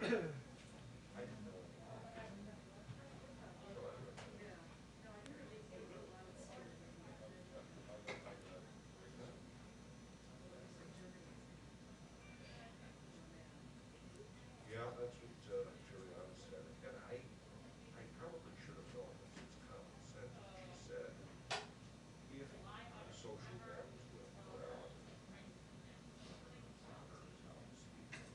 I didn't know anything. So I read that. Yeah. Yeah, that's what Juliana said, and I probably should have known this, it's common sense, but she said, if the social debt was going to go up, her is how I'm speaking,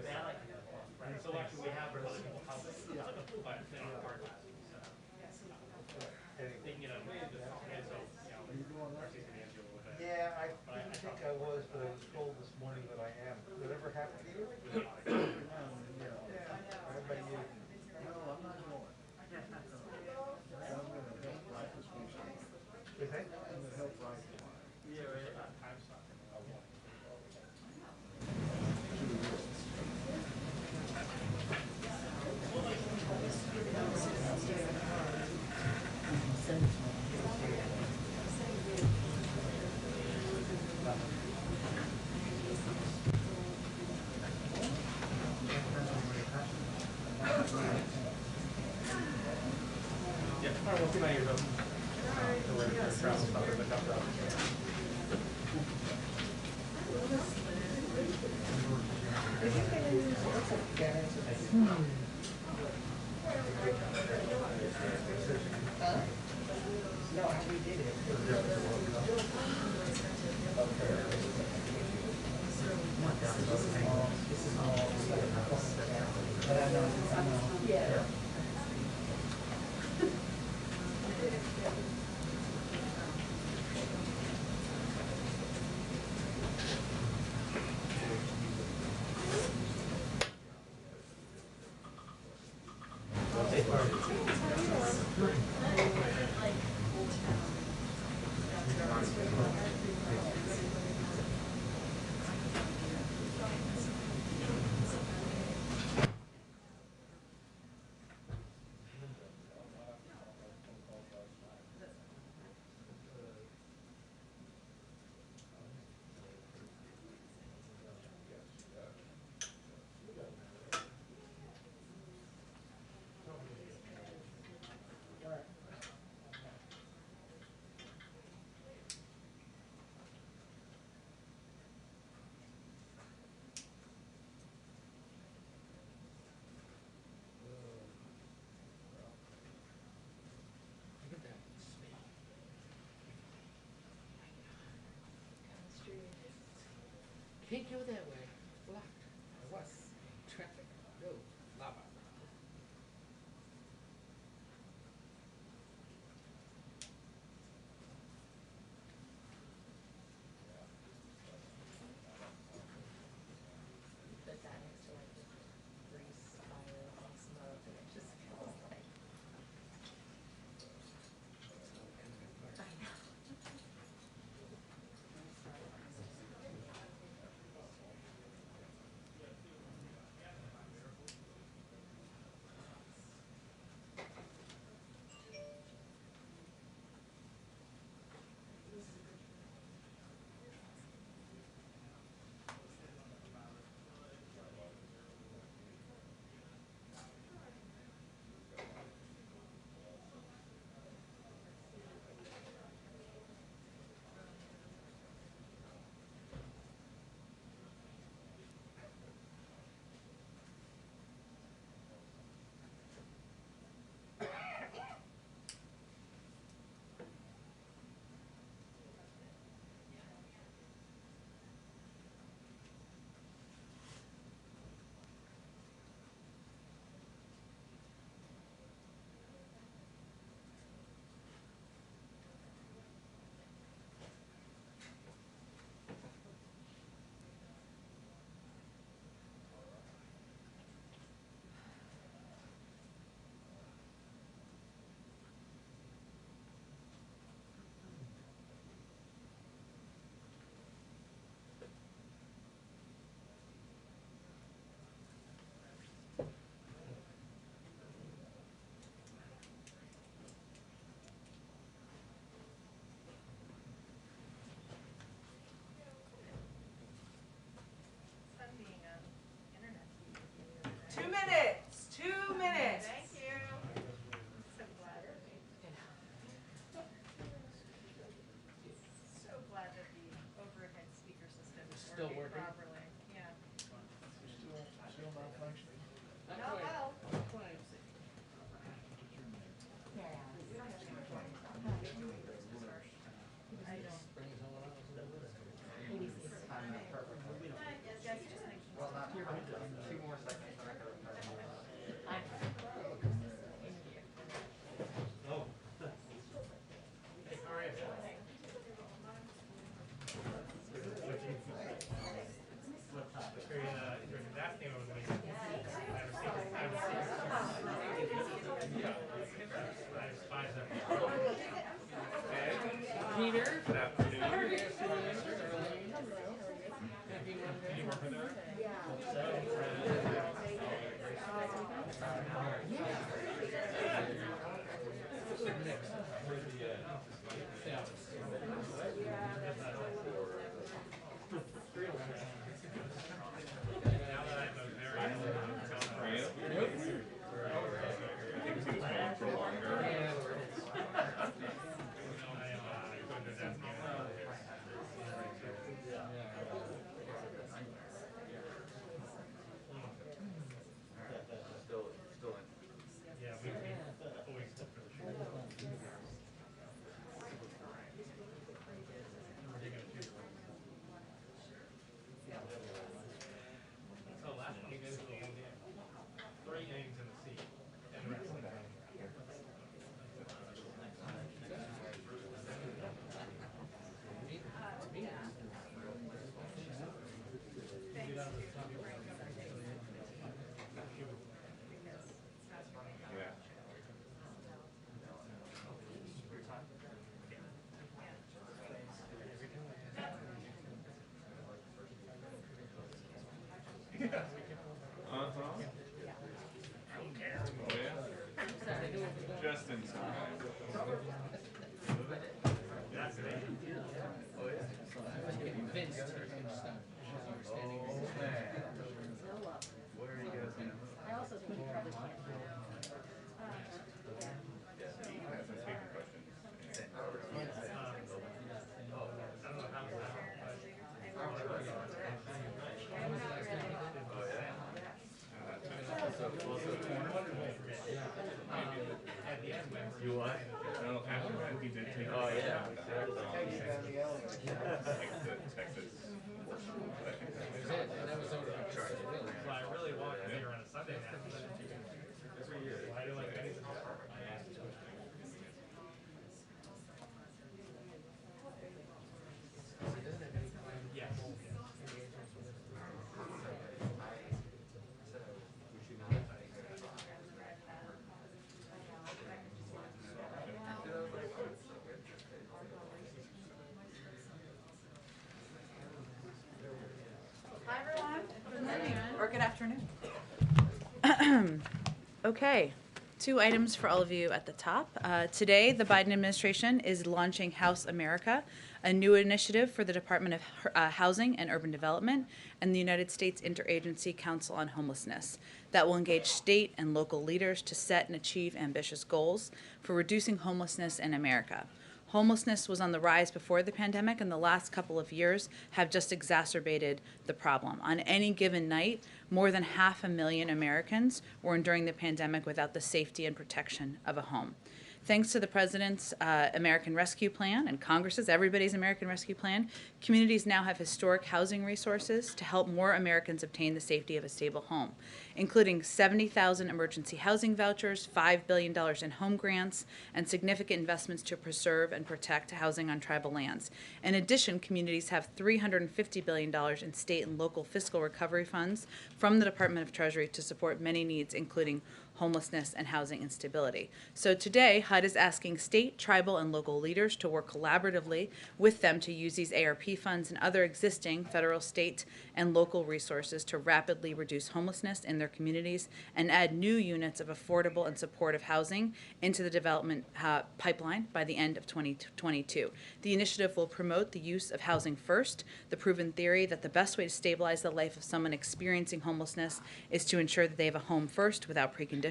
They like to get along. Right. So actually we have other people's houses, but they don't have car classes. They can get a way to talk, and so, Darcy's gonna answer a little bit. Yeah, I didn't think I was, but I was told this morning that I am. Whatever happened to you? Yeah. What about you? No, I'm not going. I'm gonna help write this weekend. Is that? I'm gonna help write the line. Yeah, right. Time suck. Yeah, all right, we'll see my ears open. So we're travel stuff in the dump out. No, we did it. Yeah. Can't go that way. Blocked. What's traffic? No. Lava. Put that next to like the grease fire and smoke, and it just feels like. I know. Peter. Good afternoon. Happy Monday. Can you work with her? Now that I'm a very yeah, we always look for the short. So last one, you guys did 3 innings in the seat. Interesting. Just in time. That's it. I was convinced you were stuck. You were standing there. Where are you guys now? I also think you probably can't. I have some speaking questions. I don't know how at the end, You what? No, after that he did take. Oh, yeah. Like the Texas. That was it. And that was over the chart. so I really want to be around a Sunday now. Why do like anything? Yes. Hi, everyone. Good morning, or good afternoon. Okay, 2 items for all of you at the top. Today, the Biden administration is launching House America, a new initiative for the Department of Housing and Urban Development and the United States Interagency Council on Homelessness that will engage state and local leaders to set and achieve ambitious goals for reducing homelessness in America. Homelessness was on the rise before the pandemic, and the last couple of years have just exacerbated the problem. On any given night, more than 500,000 Americans were enduring the pandemic without the safety and protection of a home. Thanks to the President's American Rescue Plan and Congress's Everybody's American Rescue Plan, communities now have historic housing resources to help more Americans obtain the safety of a stable home, including 70,000 emergency housing vouchers, $5 billion in home grants, and significant investments to preserve and protect housing on tribal lands. In addition, communities have $350 billion in state and local fiscal recovery funds from the Department of Treasury to support many needs, including homelessness and housing instability. So today, HUD is asking state, tribal, and local leaders to work collaboratively with them to use these ARP funds and other existing federal, state, and local resources to rapidly reduce homelessness in their communities and add new units of affordable and supportive housing into the development pipeline by the end of 2022. The initiative will promote the use of housing first, the proven theory that the best way to stabilize the life of someone experiencing homelessness is to ensure that they have a home first without preconditions.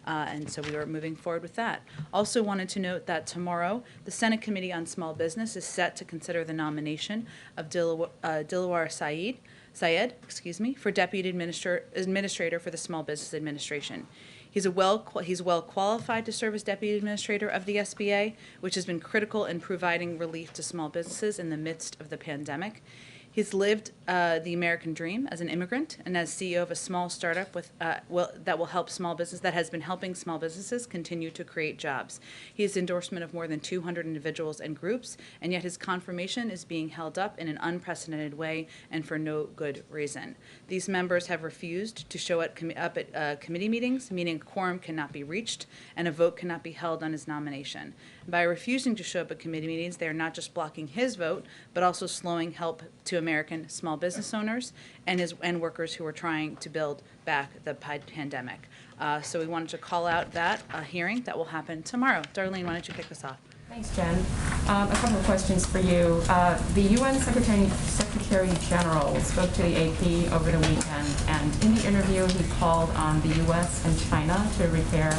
And so we are moving forward with that. Also wanted to note that tomorrow, the Senate Committee on Small Business is set to consider the nomination of Dilawar Syed, for Deputy Administrator for the Small Business Administration. He's well qualified to serve as Deputy Administrator of the SBA, which has been critical in providing relief to small businesses in the midst of the pandemic. He's lived the American dream as an immigrant and as CEO of a small startup that has been helping small businesses continue to create jobs. He has endorsement of more than 200 individuals and groups, and yet his confirmation is being held up in an unprecedented way and for no good reason. These members have refused to show up at committee meetings, meaning a quorum cannot be reached and a vote cannot be held on his nomination. By refusing to show up at committee meetings, they are not just blocking his vote, but also slowing help to American small business owners and workers who are trying to build back the pandemic. So we wanted to call out that hearing that will happen tomorrow. Darlene, why don't you kick us off? Thanks, Jen. A couple of questions for you. The UN Secretary General spoke to the AP over the weekend, and in the interview he called on the US and China to repair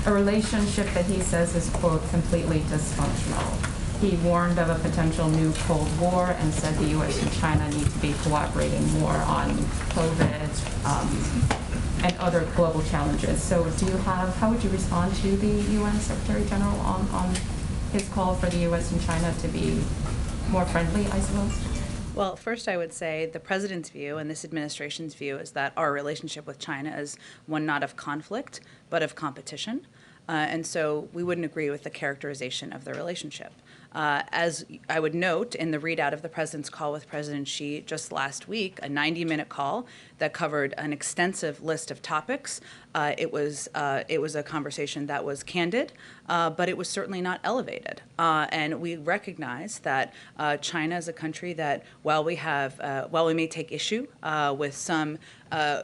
a relationship that he says is, quote, completely dysfunctional. He warned of a potential new Cold War and said the US and China need to be cooperating more on COVID and other global challenges. So how would you respond to the UN Secretary General on his call for the US and China to be more friendly, I suppose? Well, first I would say the president's view and this administration's view is that our relationship with China is one not of conflict, but of competition. And so we wouldn't agree with the characterization of the relationship. As I would note in the readout of the president's call with President Xi just last week, a 90-minute call that covered an extensive list of topics. It was a conversation that was candid, but it was certainly not elevated. And we recognize that China is a country that, while we may take issue with some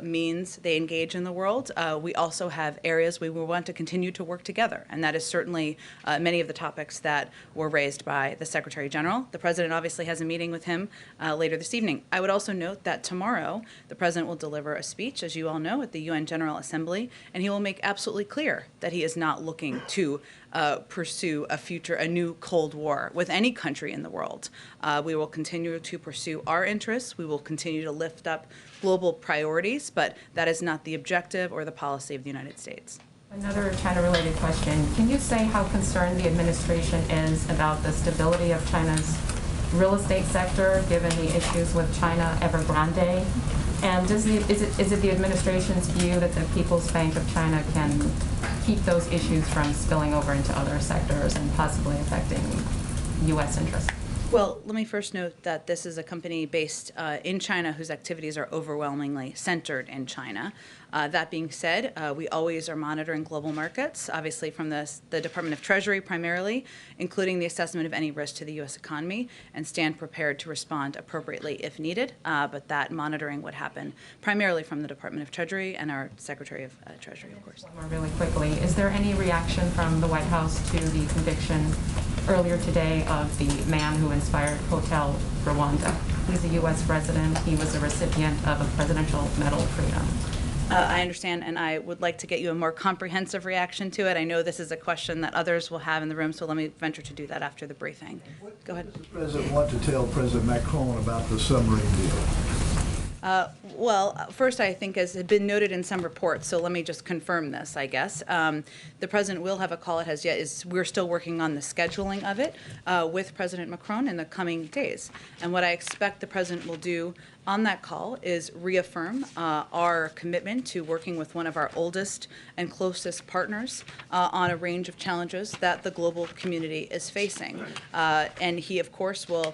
means they engage in the world, we also have areas we will want to continue to work together. And that is certainly many of the topics that were raised by the Secretary General. The President obviously has a meeting with him later this evening. I would also note that tomorrow the President will deliver a speech, as you all know, at the UN General Assembly, and he will make absolutely clear that he is not looking to pursue a new Cold War with any country in the world. We will continue to pursue our interests. We will continue to lift up global priorities, but that is not the objective or the policy of the United States. Another China-related question. Can you say how concerned the administration is about the stability of China's real estate sector, given the issues with China Evergrande? And is it the administration's view that the People's Bank of China can keep those issues from spilling over into other sectors and possibly affecting U.S. interests? Well, let me first note that this is a company based in China whose activities are overwhelmingly centered in China. That being said, we always are monitoring global markets, obviously from the Department of Treasury primarily, including the assessment of any risk to the U.S. economy, and stand prepared to respond appropriately if needed. But that monitoring would happen primarily from the Department of Treasury and our Secretary of Treasury, of course. One more really quickly. Is there any reaction from the White House to the conviction earlier today of the man who inspired Hotel Rwanda? He's a U.S. resident. He was a recipient of a Presidential Medal of Freedom. I understand, and I would like to get you a more comprehensive reaction to it. I know this is a question that others will have in the room, so let me venture to do that after the briefing. Go ahead. What does the President want to tell President Macron about the submarine deal? Well, first, I think, as had been noted in some reports, so let me just confirm this, I guess. The President will have a call. It has yet. We're still working on the scheduling of it with President Macron in the coming days. And what I expect the President will do on that call is reaffirm our commitment to working with one of our oldest and closest partners on a range of challenges that the global community is facing. And he, of course, will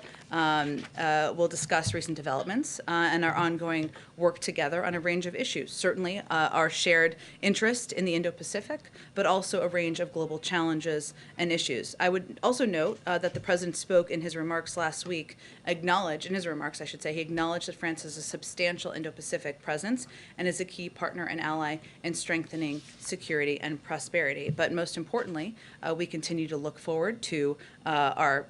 discuss recent developments and our ongoing work together on a range of issues. Certainly our shared interest in the Indo-Pacific, but also a range of global challenges and issues. I would also note that the President spoke in his remarks last week, he acknowledged that France has a substantial Indo-Pacific presence and is a key partner and ally in strengthening security and prosperity. But most importantly, we continue to look forward to our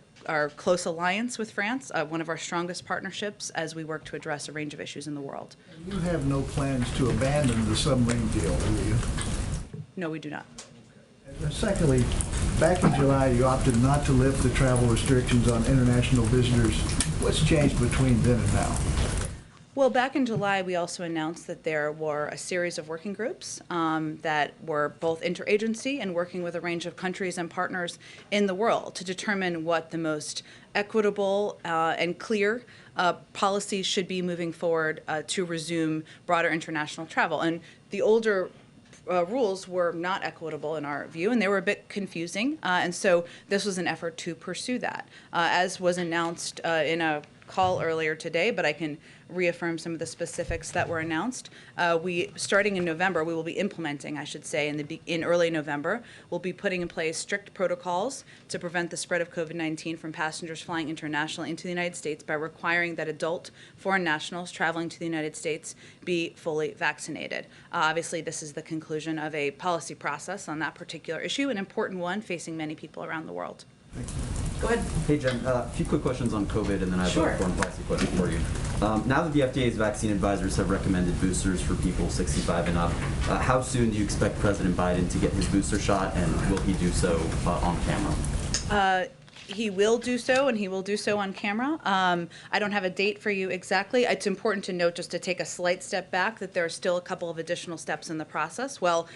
close alliance with France, one of our strongest partnerships as we work to address a range of issues in the world. You have no plans to abandon the submarine deal, do you? No, we do not. And secondly, back in July, you opted not to lift the travel restrictions on international visitors. What's changed between then and now? Well, back in July, we also announced that there were a series of working groups that were both interagency and working with a range of countries and partners in the world to determine what the most equitable and clear policies should be moving forward to resume broader international travel. And the older rules were not equitable in our view, and they were a bit confusing. And so this was an effort to pursue that. As was announced in a call earlier today, but I can reaffirm some of the specifics that were announced. Starting in November, we will be implementing, I should say, in early November, we'll be putting in place strict protocols to prevent the spread of COVID-19 from passengers flying internationally into the United States by requiring that adult foreign nationals traveling to the United States be fully vaccinated. Obviously, this is the conclusion of a policy process on that particular issue, an important one facing many people around the world. Go ahead. Hey, Jen, a few quick questions on COVID, and then I have a foreign policy question for you. Now that the FDA's vaccine advisors have recommended boosters for people 65 and up, how soon do you expect President Biden to get his booster shot, and will he do so on camera? He will do so, and he will do so on camera. I don't have a date for you exactly. It's important to note, just to take a slight step back, that there are still a couple of additional steps in the process. Well,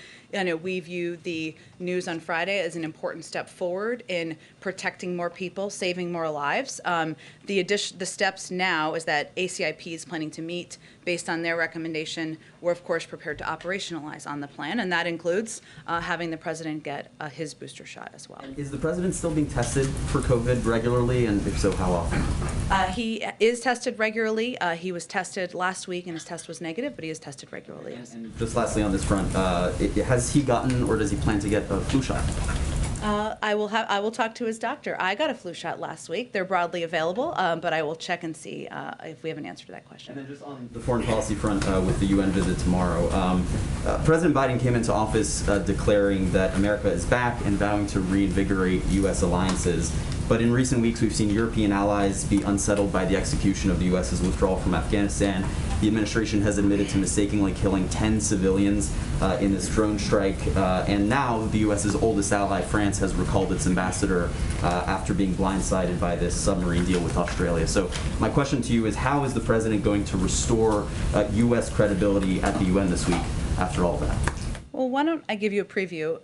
we view the news on Friday as an important step forward in protecting more people, saving more lives. The steps now is that ACIP is planning to meet based on their recommendation. We're, of course, prepared to operationalize on the plan, and that includes having the president get his booster shot as well. Is the president still being tested for COVID regularly, and if so, how often? He is tested regularly. He was tested last week, and his test was negative, but he is tested regularly. Yes. And just lastly on this front, has he gotten, or does he plan to get a flu shot? I will talk to his doctor. I got a flu shot last week. They're broadly available, but I will check and see if we have an answer to that question. And then just on the foreign policy front, with the UN visit tomorrow, President Biden came into office declaring that America is back and vowing to reinvigorate U.S. alliances. But in recent weeks, we've seen European allies be unsettled by the execution of the U.S.'s withdrawal from Afghanistan. The administration has admitted to mistakenly killing 10 civilians in this drone strike. And now the U.S.'s oldest ally, France, has recalled its ambassador after being blindsided by this submarine deal with Australia. So my question to you is, how is the president going to restore U.S. credibility at the UN this week after all that? Well, why don't I give you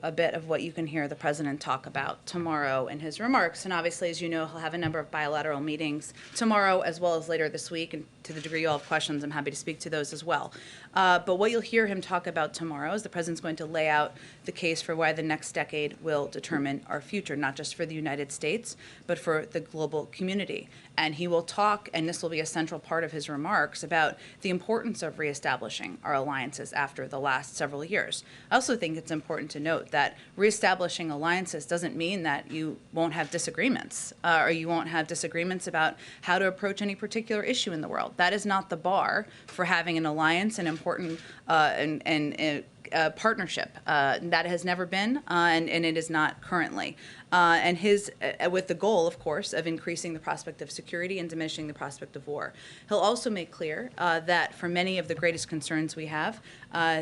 a bit of what you can hear the president talk about tomorrow in his remarks. And obviously, as you know, he'll have a number of bilateral meetings tomorrow as well as later this week. And to the degree you all have questions, I'm happy to speak to those as well. But what you'll hear him talk about tomorrow is the president's going to lay out the case for why the next decade will determine our future, not just for the United States, but for the global community. And he will talk, and this will be a central part of his remarks, about the importance of reestablishing our alliances after the last several years. I also think it's important to note that reestablishing alliances doesn't mean that you won't have disagreements, or you won't have disagreements about how to approach any particular issue in the world. That is not the bar for having an alliance, an important partnership. That has never been, and it is not currently. And with the goal, of course, of increasing the prospect of security and diminishing the prospect of war. He'll also make clear that for many of the greatest concerns we have,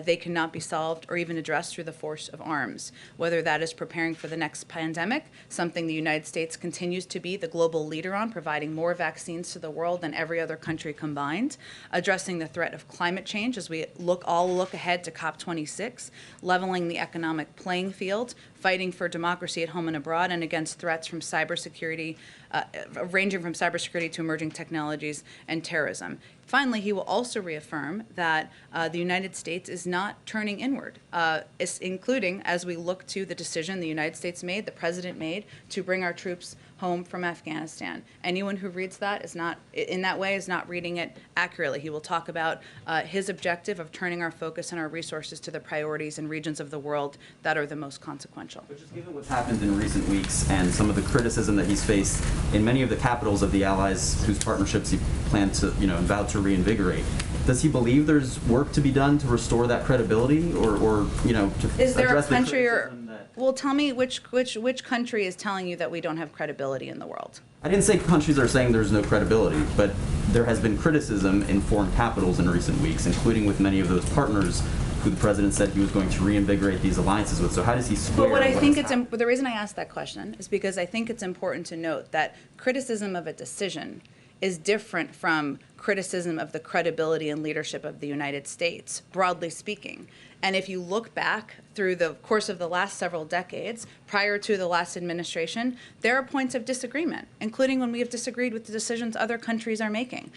they cannot be solved or even addressed through the force of arms, whether that is preparing for the next pandemic, something the United States continues to be the global leader on, providing more vaccines to the world than every other country combined, addressing the threat of climate change as we all look ahead to COP26, leveling the economic playing field, fighting for democracy at home and abroad, and against threats from cybersecurity, ranging from cybersecurity to emerging technologies and terrorism. Finally, he will also reaffirm that the United States is not turning inward, including as we look to the decision the United States made, the president made, to bring our troops home from Afghanistan. Anyone who reads that is not reading it accurately. He will talk about his objective of turning our focus and our resources to the priorities and regions of the world that are the most consequential. But just given what's happened in recent weeks and some of the criticism that he's faced in many of the capitals of the allies whose partnerships he planned to, and vowed to reinvigorate, does he believe there's work to be done to restore that credibility, or to is there address a country the or criticism that... Well, tell me which country is telling you that we don't have credibility in the world? I didn't say countries are saying there's no credibility, but there has been criticism in foreign capitals in recent weeks, including with many of those partners who the president said he was going to reinvigorate these alliances with. So how does he square? But what I think the reason I asked that question is because I think it's important to note that criticism of a decision is different from criticism of the credibility and leadership of the United States, broadly speaking. And if you look back through the course of the last several decades, prior to the last administration, there are points of disagreement, including when we have disagreed with the decisions other countries are making,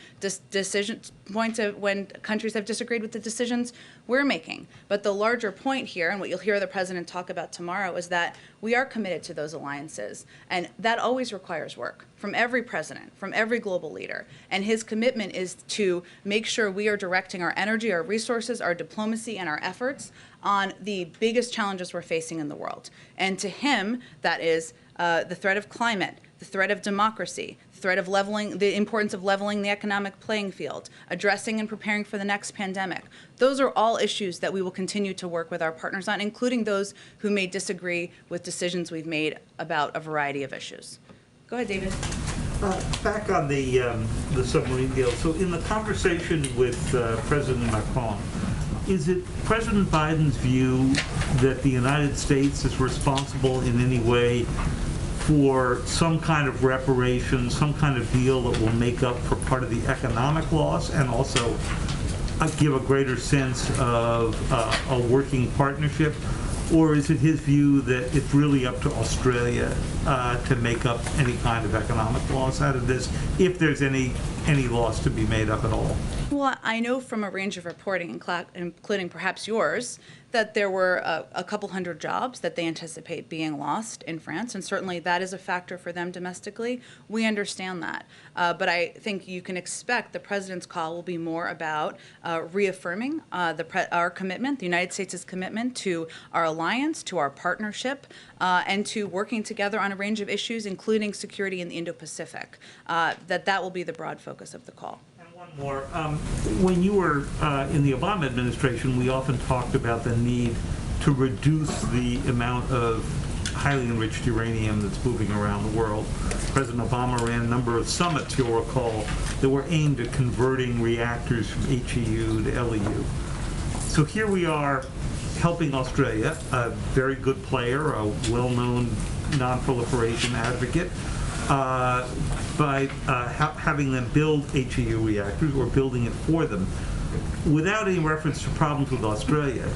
points of when countries have disagreed with the decisions we're making. But the larger point here, and what you'll hear the president talk about tomorrow, is that we are committed to those alliances, and that always requires work from every president, from every global leader. And his commitment is to make sure we are directing our energy, our resources, our diplomacy, and our efforts on the biggest challenges we're facing in the world. And to him, that is the threat of climate, the threat of democracy, the threat of leveling, the importance of leveling the economic playing field, addressing and preparing for the next pandemic. Those are all issues that we will continue to work with our partners on, including those who may disagree with decisions we've made about a variety of issues. Go ahead, David. Back on the submarine deal. So in the conversation with President Macron, is it President Biden's view that the United States is responsible in any way for some kind of reparation, some kind of deal that will make up for part of the economic loss and also give a greater sense of a working partnership? Or is it his view that it's really up to Australia to make up any kind of economic loss out of this, if there's any loss to be made up at all? Well, I know from a range of reporting, including perhaps yours, that there were a couple hundred jobs that they anticipate being lost in France, and certainly that is a factor for them domestically. We understand that. But I think you can expect the president's call will be more about reaffirming our commitment, the United States' commitment to our alliance, to our partnership, and to working together on a range of issues, including security in the Indo-Pacific. That will be the broad focus of the call. One more. When you were in the Obama administration, we often talked about the need to reduce the amount of highly enriched uranium that's moving around the world. President Obama ran a number of summits, you'll recall, that were aimed at converting reactors from HEU to LEU. So here we are helping Australia, a very good player, a well-known non-proliferation advocate, by having them build HEU reactors or building it for them. Without any reference to problems with Australia,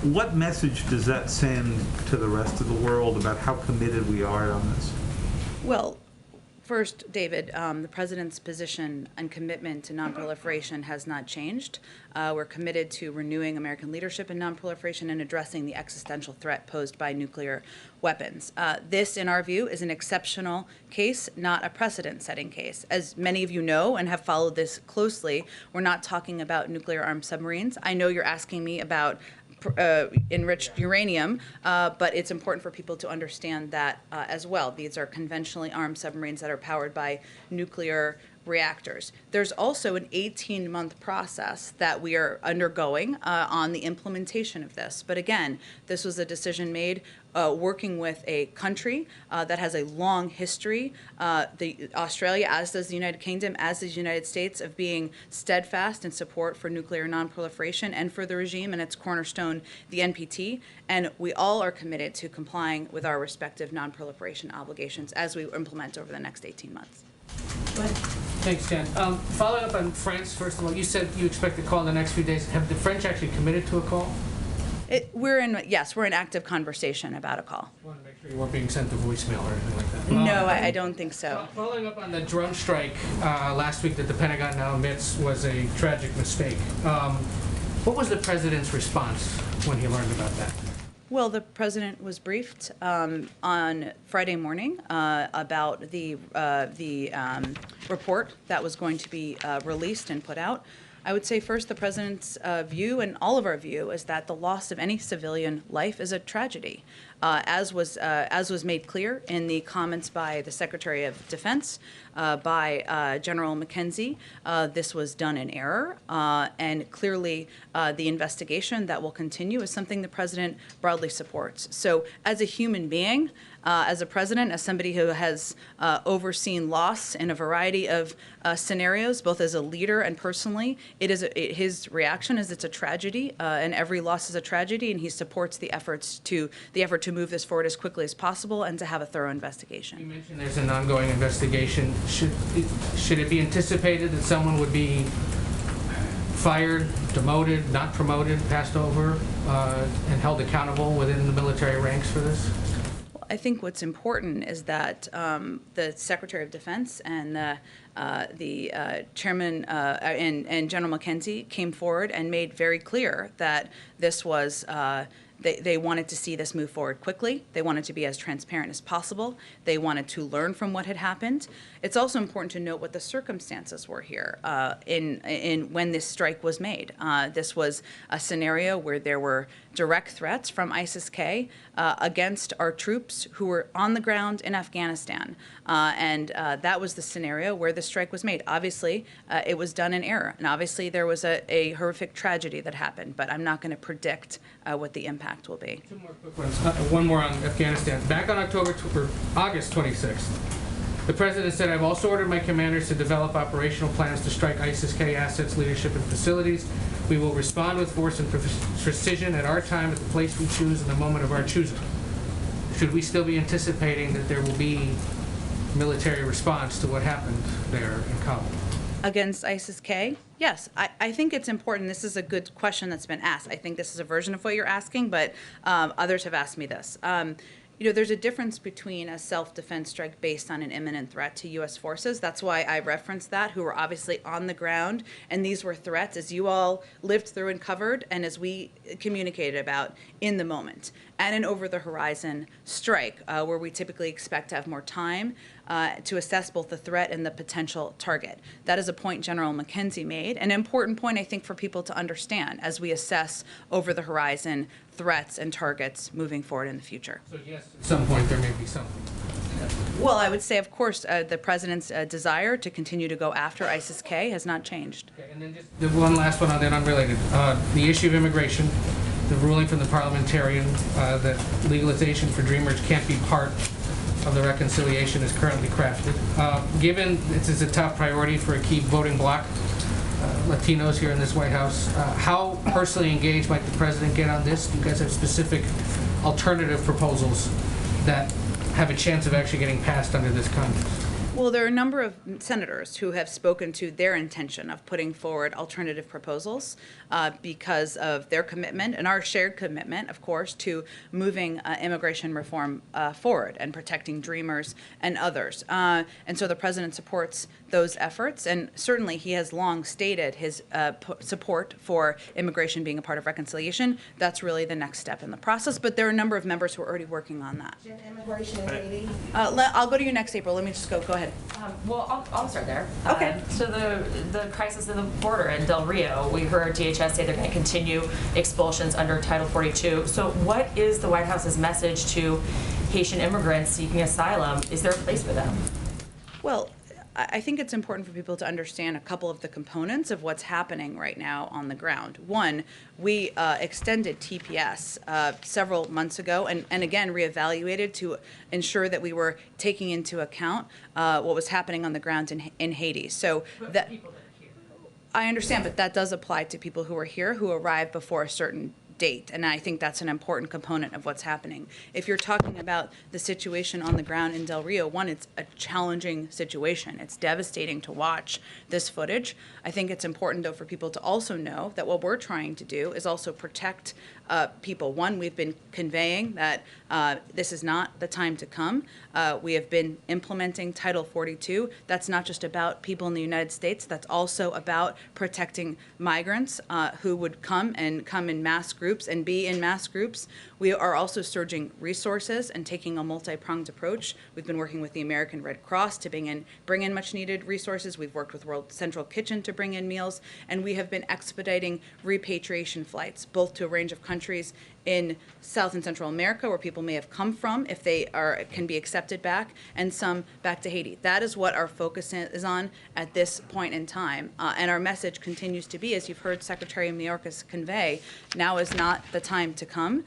what message does that send to the rest of the world about how committed we are on this? Well, first, David, the president's position and commitment to nonproliferation has not changed. We're committed to renewing American leadership in nonproliferation and addressing the existential threat posed by nuclear weapons. This, in our view, is an exceptional case, not a precedent-setting case. As many of you know and have followed this closely, we're not talking about nuclear-armed submarines. I know you're asking me about enriched uranium, but it's important for people to understand that as well. These are conventionally armed submarines that are powered by nuclear reactors. There's also an 18-month process that we are undergoing on the implementation of this. But again, this was a decision made working with a country that has a long history, Australia, as does the United Kingdom, as does the United States, of being steadfast in support for nuclear nonproliferation and for the regime and its cornerstone, the NPT. And we all are committed to complying with our respective nonproliferation obligations as we implement over the next 18 months. Go ahead. Thanks, Jen. Following up on France, first of all, you said you expect a call in the next few days. Have the French actually committed to a call? We're in active conversation about a call. I want to make sure you weren't being sent to voicemail or anything like that. No, I don't think so. Following up on the drone strike last week that the Pentagon now admits was a tragic mistake, what was the president's response when he learned about that? Well, the president was briefed on Friday morning about the report that was going to be released and put out. I would say first the president's view and all of our view is that the loss of any civilian life is a tragedy, as was made clear in the comments by the Secretary of Defense, by General McKenzie. This was done in error, and clearly the investigation that will continue is something the president broadly supports. So as a human being, as a president, as somebody who has overseen loss in a variety of scenarios, both as a leader and personally, his reaction is it's a tragedy, and every loss is a tragedy, and he supports the effort to to move this forward as quickly as possible and to have a thorough You investigation. mentioned there's an ongoing investigation. Should it be anticipated that someone would be fired, demoted, not promoted, passed over, and held accountable within the military ranks for this? I think what's important is that the Secretary of Defense and the Chairman and General McKenzie came forward and made very clear that this was they wanted to see this move forward quickly. They wanted to be as transparent as possible. They wanted to learn from what had happened. It's also important to note what the circumstances were here in when this strike was made. This was a scenario where there were direct threats from ISIS-K against our troops who were on the ground in Afghanistan. And that was the scenario where the strike was made. Obviously, it was done in error. And obviously, there was a horrific tragedy that happened. But I'm not going to predict what the impact will be. Two more quick ones. One more on Afghanistan. Back on August 26th, the president said, "I've also ordered my commanders to develop operational plans to strike ISIS-K assets, leadership, and facilities. We will respond with force and precision at our time, at the place we choose, and the moment of our choosing." Should we still be anticipating that there will be military response to what happened there in Kabul? Against ISIS-K? Yes, I think it's important. This is a good question that's been asked. I think this is a version of what you're asking, but others have asked me this. There's a difference between a self-defense strike based on an imminent threat to U.S. forces. That's why I referenced that, who were obviously on the ground, and these were threats, as you all lived through and covered, and as we communicated about in the moment. And an over-the-horizon strike, where we typically expect to have more time to assess both the threat and the potential target. That is a point General McKenzie made, an important point, I think, for people to understand as we assess over-the-horizon threats and targets moving forward in the future. So yes, at some point there may be something. Well, I would say, of course, the president's desire to continue to go after ISIS-K has not changed. Okay, and then just the one last one on that, unrelated. The issue of immigration, the ruling from the parliamentarian that legalization for Dreamers can't be part of the reconciliation is currently crafted. Given this is a top priority for a key voting bloc, Latinos here in this White House, how personally engaged might the president get on this? Do you guys have specific alternative proposals that have a chance of actually getting passed under this Congress? Well, there are a number of senators who have spoken to their intention of putting forward alternative proposals because of their commitment and our shared commitment, of course, to moving immigration reform forward and protecting Dreamers and others. And so the president supports those efforts, and certainly he has long stated his support for immigration being a part of reconciliation. That's really the next step in the process, but there are a number of members who are already working on that. Immigration in Haiti. I'll go to you next, April. Let me just go ahead. Well, I'll start there. Okay. So the crisis of the border in Del Rio, we heard DHS say they're going to continue expulsions under Title 42. So what is the White House's message to Haitian immigrants seeking asylum? Is there a place for them? Well, I think it's important for people to understand a couple of the components of what's happening right now on the ground. One, we extended TPS several months ago and again reevaluated to ensure that we were taking into account what was happening on the ground in Haiti. So that I understand, but that does apply to people who are here who arrived before a certain date, and I think that's an important component of what's happening. If you're talking about the situation on the ground in Del Rio, one, it's a challenging situation. It's devastating to watch this footage. I think it's important, though, for people to also know that what we're trying to do is also protect people. One, we've been conveying that this is not the time to come. We have been implementing Title 42. That's not just about people in the United States. That's also about protecting migrants who would come in mass groups and be in mass groups. We are also surging resources and taking a multi-pronged approach. We've been working with the American Red Cross to bring in much needed resources. We've worked with World Central Kitchen to bring in meals, and we have been expediting repatriation flights, both to a range of countries in South and Central America, where people may have come from if they can be accepted back, and some back to Haiti. That is what our focus is on at this point in time. And our message continues to be, as you've heard Secretary Mayorkas convey, now is not the time to come.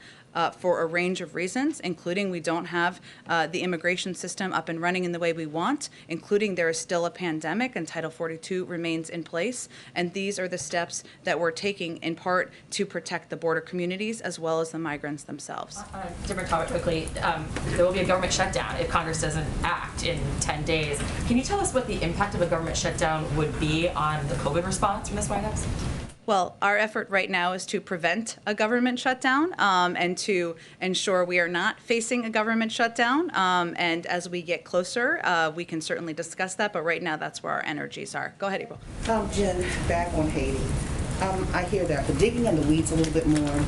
for a range of reasons, including we don't have the immigration system up and running in the way we want, including there is still a pandemic and Title 42 remains in place. And these are the steps that we're taking in part to protect the border communities as well as the migrants themselves. Different topic quickly. There will be a government shutdown if Congress doesn't act in 10 days. Can you tell us what the impact of a government shutdown would be on the COVID response from this White House? Well, our effort right now is to prevent a government shutdown and to ensure we are not facing a government shutdown. And as we get closer, we can certainly discuss that. But right now, that's where our energies are. Go ahead, April. Jen, back on Haiti. I hear that, but digging in the weeds a little bit more,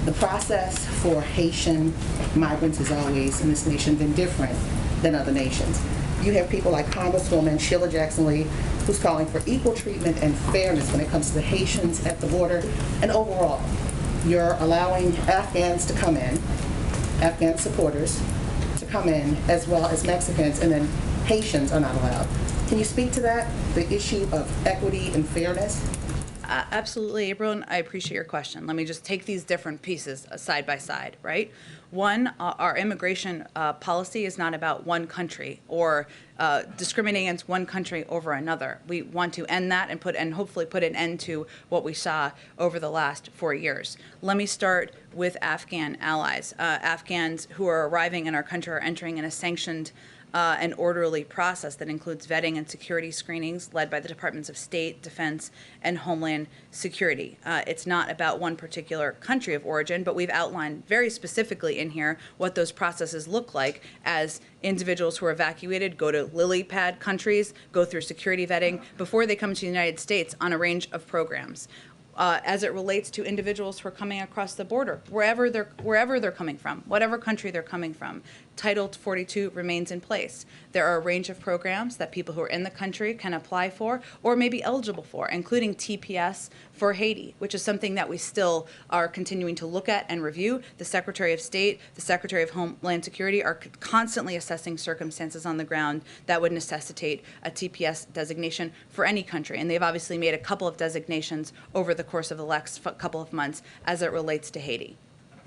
the process for Haitian migrants is always in this nation been different than other nations. You have people like Congresswoman Sheila Jackson-Lee, who's calling for equal treatment and fairness when it comes to the Haitians at the border. And overall, you're allowing Afghans to come in, Afghan supporters to come in, as well as Mexicans, and then Haitians are not allowed. Can you speak to that, the issue of equity and fairness? Absolutely, April, and I appreciate your question. Let me just take these different pieces side by side, right? One, our immigration policy is not about one country or discriminating against one country over another. We want to end that and hopefully put an end to what we saw over the last 4 years. Let me start with Afghan allies. Afghans who are arriving in our country are entering in a sanctioned an orderly process that includes vetting and security screenings led by the Departments of State, Defense, and Homeland Security. It's not about one particular country of origin, but we've outlined very specifically in here what those processes look like as individuals who are evacuated go to lily pad countries, go through security vetting before they come to the United States on a range of programs. As it relates to individuals who are coming across the border, wherever they're coming from, whatever country they're coming from, Title 42 remains in place. There are a range of programs that people who are in the country can apply for or may be eligible for, including TPS for Haiti, which is something that we still are continuing to look at and review. The Secretary of State, the Secretary of Homeland Security are constantly assessing circumstances on the ground that would necessitate a TPS designation for any country. And they've obviously made a couple of designations over the course of the last couple of months as it relates to Haiti.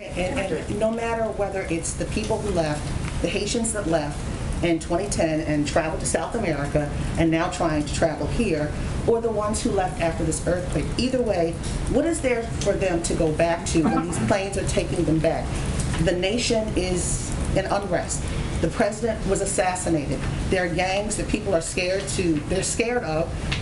And no matter whether it's the people who left, the Haitians that left in 2010 and traveled to South America and now trying to travel here, or the ones who left after this earthquake, either way, what is there for them to go back to when these planes are taking them back? The nation is in unrest. The president was assassinated. There are gangs that people are scared of.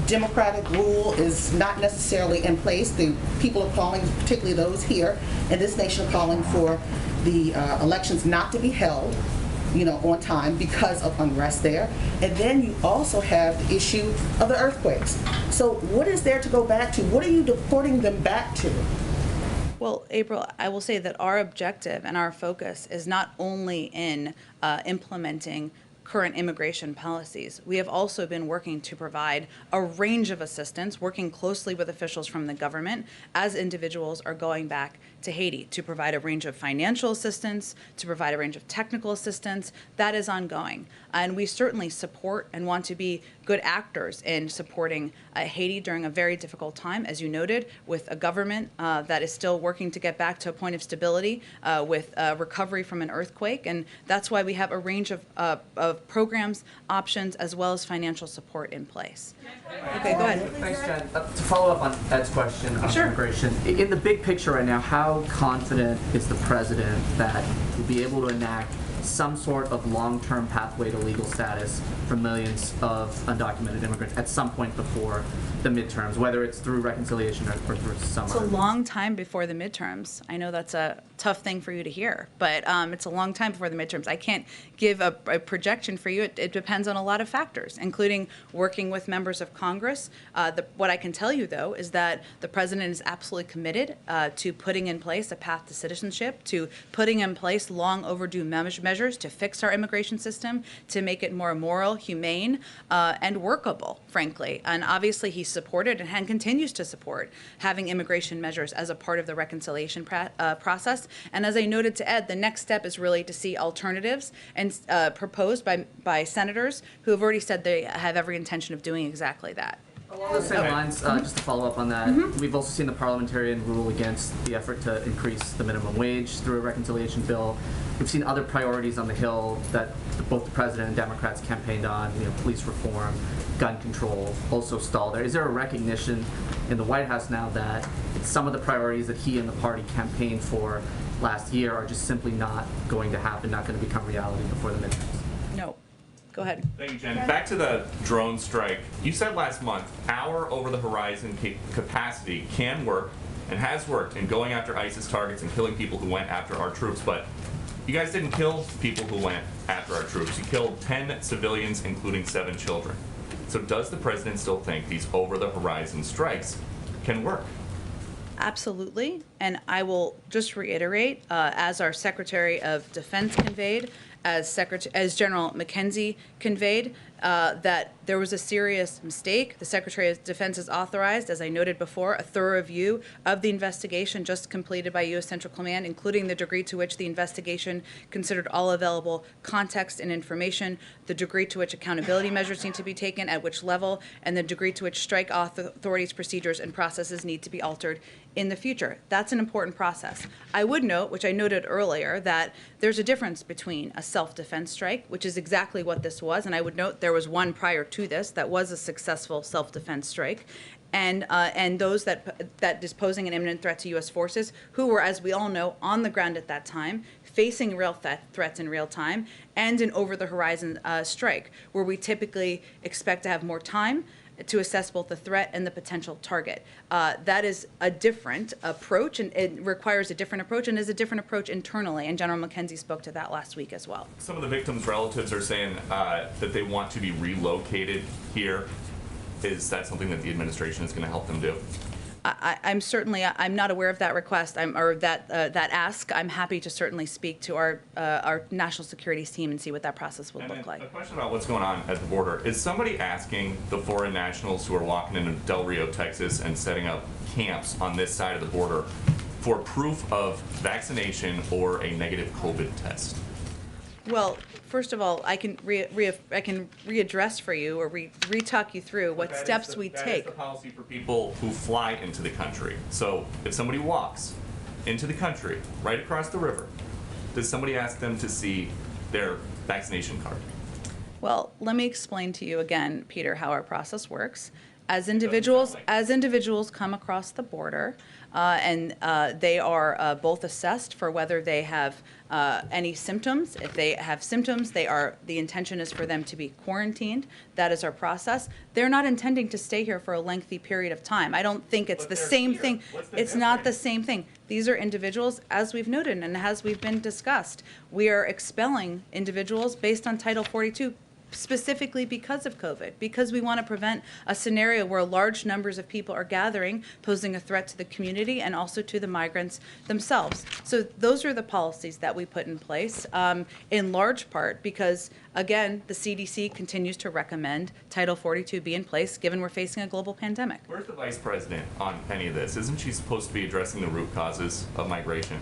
Democratic rule is not necessarily in place. The people are calling, particularly those here in this nation, are calling for the elections not to be held, on time because of unrest there. And then you also have the issue of the earthquakes. So what is there to go back to? What are you deporting them back to? Well, April, I will say that our objective and our focus is not only in implementing current immigration policies. We have also been working to provide a range of assistance, working closely with officials from the government as individuals are going back to Haiti, to provide a range of financial assistance, to provide a range of technical assistance. That is ongoing. And we certainly support and want to be good actors in supporting Haiti during a very difficult time, as you noted, with a government that is still working to get back to a point of stability with recovery from an earthquake. And that's why we have a range of programs, options, as well as financial support in place. Okay, go ahead. Thanks, Jen. To follow up on Ed's question on immigration, in the big picture right now, how confident is the president that he'll be able to enact some sort of long-term pathway to legal status for millions of undocumented immigrants at some point before the midterms, whether it's through reconciliation or through some It's a long time before the midterms. I know that's a tough thing for you to hear, but it's a long time before the midterms. I can't give a projection for you. It depends on a lot of factors, including working with members of Congress. What I can tell you, though, is that the president is absolutely committed to putting in place a path to citizenship, to putting in place long overdue measures to fix our immigration system, to make it more moral, humane, and workable, frankly. And obviously, he supported and continues to support having immigration measures as a part of the reconciliation process. And as I noted to Ed, the next step is really to see alternatives and proposed by senators who have already said they have every intention of doing exactly that. Along the same lines, just to follow up on that, we've also seen the parliamentarian rule against the effort to increase the minimum wage through a reconciliation bill. We've seen other priorities on the Hill that both the president and Democrats campaigned on, police reform, gun control, also stall there. Is there a recognition in the White House now that some of the priorities that he and the party campaigned for last year are just simply not going to happen, not going to become reality before the midterms? No. Go ahead. Thank you, Jen. Back to the drone strike. You said last month our over-the-horizon capacity can work and has worked in going after ISIS targets and killing people who went after our troops, but you guys didn't kill people who went after our troops. You killed 10 civilians, including 7 children. So does the president still think these over-the-horizon strikes can work? Absolutely, and I will just reiterate, as our Secretary of Defense conveyed, as General McKenzie conveyed, that there was a serious mistake. The Secretary of Defense has authorized, as I noted before, a thorough review of the investigation just completed by U.S. Central Command, including the degree to which the investigation considered all available context and information, the degree to which accountability measures need to be taken, at which level, and the degree to which strike authorities' procedures and processes need to be altered in the future. That's an important process. I would note, which I noted earlier, that there's a difference between a self-defense strike, which is exactly what this was, and I would note there was one prior to this that was a successful self-defense strike, and those that is posing an imminent threat to U.S. forces, who were, as we all know, on the ground at that time, facing real threats in real time, and an over-the-horizon strike, where we typically expect to have more time to assess both the threat and the potential target. That is a different approach, and it requires a different approach, and is a different approach internally, and General McKenzie spoke to that last week as well. Some of the victims' relatives are saying that they want to be relocated here. Is that something that the administration is going to help them do? I'm not aware of that request, that ask. I'm happy to certainly speak to our national security team and see what that process would look like. A question about what's going on at the border. Is somebody asking the foreign nationals who are walking into Del Rio, Texas and setting up camps on this side of the border for proof of vaccination or a negative COVID test? Well, first of all, I can readdress for you or re-talk you through what steps we take. That is the policy for people who fly into the country. So if somebody walks into the country right across the river, does somebody ask them to see their vaccination card? Well, let me explain to you again, Peter, how our process works. As individuals come across the border, and they are both assessed for whether they have any symptoms. If they have symptoms, the intention is for them to be quarantined. That is our process. They're not intending to stay here for a lengthy period of time. I don't think it's the same thing. It's not the same thing. These are individuals, as we've noted and as we've been discussed. We are expelling individuals based on Title 42 specifically because of COVID, because we want to prevent a scenario where large numbers of people are gathering, posing a threat to the community and also to the migrants themselves. So those are the policies that we put in place, in large part because, again, the CDC continues to recommend Title 42 be in place, given we're facing a global pandemic. Where's the vice president on any of this? Isn't she supposed to be addressing the root causes of migration?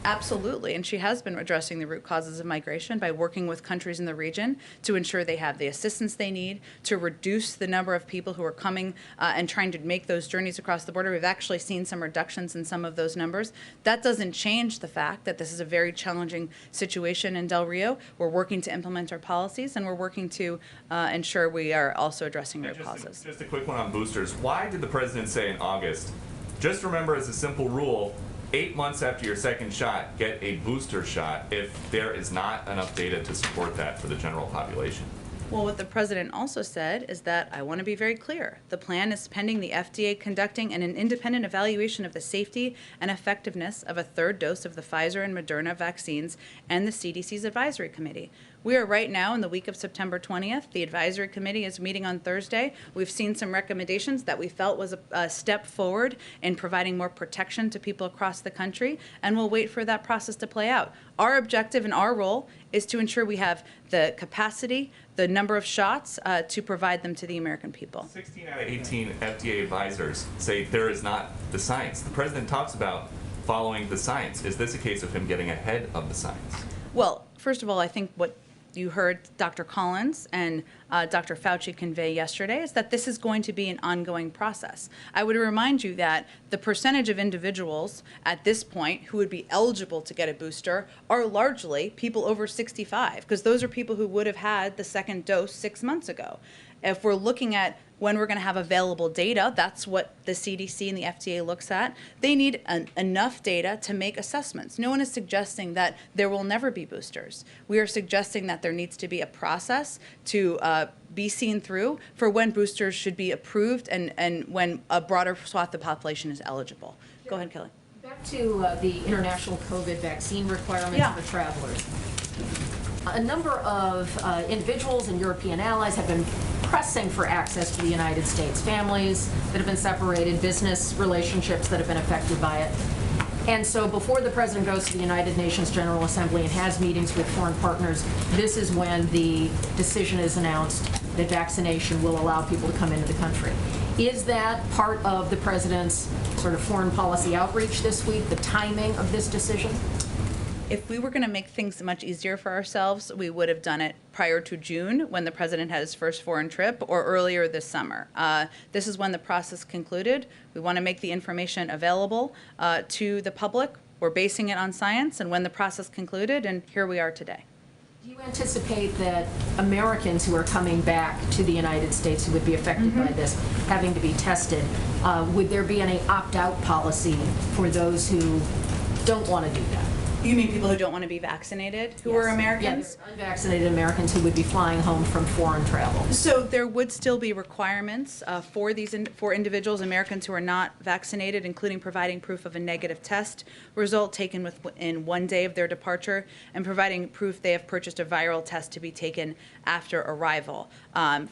Absolutely, and she has been addressing the root causes of migration by working with countries in the region to ensure they have the assistance they need, to reduce the number of people who are coming and trying to make those journeys across the border. We've actually seen some reductions in some of those numbers. That doesn't change the fact that this is a very challenging situation in Del Rio. We're working to implement our policies, and we're working to ensure we are also addressing root causes. Just a quick one on boosters. Why did the president say in August, just remember as a simple rule, 8 months after your second shot, get a booster shot if there is not enough data to support that for the general population? Well, what the president also said is that, I want to be very clear, the plan is pending the FDA conducting an independent evaluation of the safety and effectiveness of a third dose of the Pfizer and Moderna vaccines and the CDC's advisory committee. We are right now in the week of September 20th. The advisory committee is meeting on Thursday. We've seen some recommendations that we felt was a step forward in providing more protection to people across the country, and we'll wait for that process to play out. Our objective and our role is to ensure we have the capacity, the number of shots to provide them to the American people. 16 out of 18 FDA advisors say there is not the science. The president talks about following the science. Is this a case of him getting ahead of the science? Well, first of all, I think what you heard Dr. Collins and Dr. Fauci convey yesterday is that this is going to be an ongoing process. I would remind you that the percentage of individuals at this point who would be eligible to get a booster are largely people over 65, because those are people who would have had the second dose 6 months ago. If we're looking at when we're going to have available data, that's what the CDC and the FDA looks at. They need enough data to make assessments. No one is suggesting that there will never be boosters. We are suggesting that there needs to be a process to be seen through for when boosters should be approved and when a broader swath of the population is eligible. Go ahead, Kelly. Back to the international COVID vaccine requirements for travelers. A number of individuals and European allies have been pressing for access to the United States, families that have been separated, business relationships that have been affected by it. And so before the president goes to the United Nations General Assembly and has meetings with foreign partners, this is when the decision is announced that vaccination will allow people to come into the country. Is that part of the president's sort of foreign policy outreach this week, the timing of this decision? If we were going to make things much easier for ourselves, we would have done it prior to June when the president had his first foreign trip, or earlier this summer. This is when the process concluded. We want to make the information available to the public. We're basing it on science, and when the process concluded, and here we are today. Do you anticipate that Americans who are coming back to the United States who would be affected by this having to be tested, would there be any opt-out policy for those who don't want to do that? You mean people who don't want to be vaccinated, who are Americans? Yeah, unvaccinated Americans who would be flying home from foreign travel. So there would still be requirements for individuals, Americans who are not vaccinated, including providing proof of a negative test result taken within 1 day of their departure, and providing proof they have purchased a viral test to be taken after arrival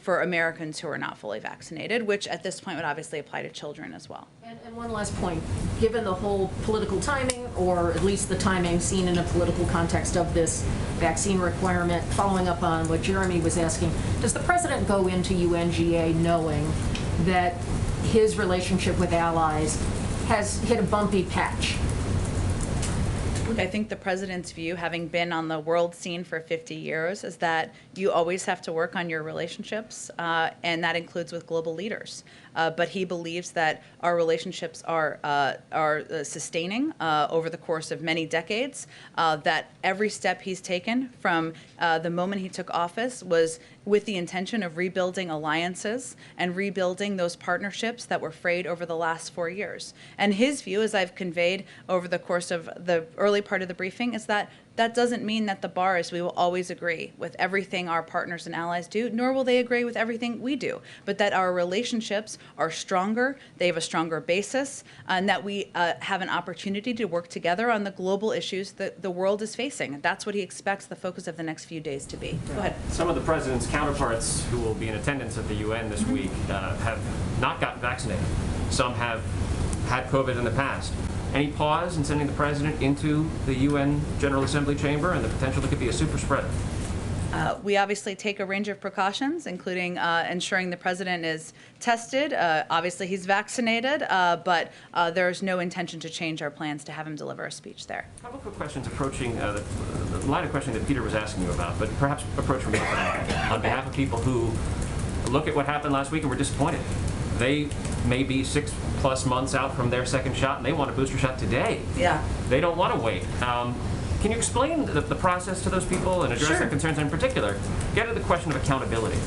for Americans who are not fully vaccinated, which at this point would obviously apply to children as well. And one last point, given the whole political timing, or at least the timing seen in a political context of this vaccine requirement, following up on what Jeremy was asking, does the president go into UNGA knowing that his relationship with allies has hit a bumpy patch? I think the president's view, having been on the world scene for 50 years, is that you always have to work on your relationships, and that includes with global leaders. But he believes that our relationships are sustaining over the course of many decades, that every step he's taken from the moment he took office was with the intention of rebuilding alliances and rebuilding those partnerships that were frayed over the last 4 years. And his view, as I've conveyed over the course of the early part of the briefing, is that that doesn't mean that the bar is we will always agree with everything our partners and allies do, nor will they agree with everything we do, but that our relationships are stronger, they have a stronger basis, and that we have an opportunity to work together on the global issues that the world is facing. That's what he expects the focus of the next few days to be. Go ahead. Some of the president's counterparts who will be in attendance at the UN this week have not gotten vaccinated. Some have had COVID in the past. Any pause in sending the president into the UN General Assembly chamber and the potential that could be a super spreader? We obviously take a range of precautions, including ensuring the president is tested. Obviously, he's vaccinated, but there's no intention to change our plans to have him deliver a speech there. A couple quick questions approaching the line of questioning that Peter was asking you about, but perhaps approach from on behalf of people who look at what happened last week and were disappointed. They may be 6+ months out from their second shot, and they want a booster shot today. Yeah. They don't want to wait. Can you explain the process to those people and address their concerns? And in particular, get to the question of accountability,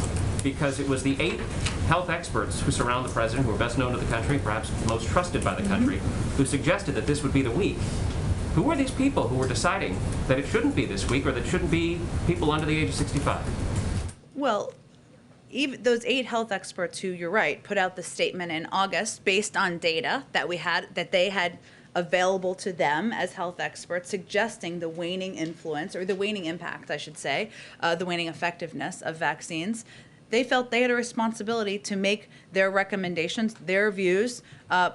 because it was the 8 health experts who surround the president, who are best known to the country, perhaps most trusted by the country, who suggested that this would be the week. Who were these people who were deciding that it shouldn't be this week, or that it shouldn't be people under the age of 65? Well, even those 8 health experts who, you're right, put out the statement in August based on data that they had available to them as health experts, suggesting the waning influence, or the waning impact, I should say, the waning effectiveness of vaccines. They felt they had a responsibility to make their recommendations, their views,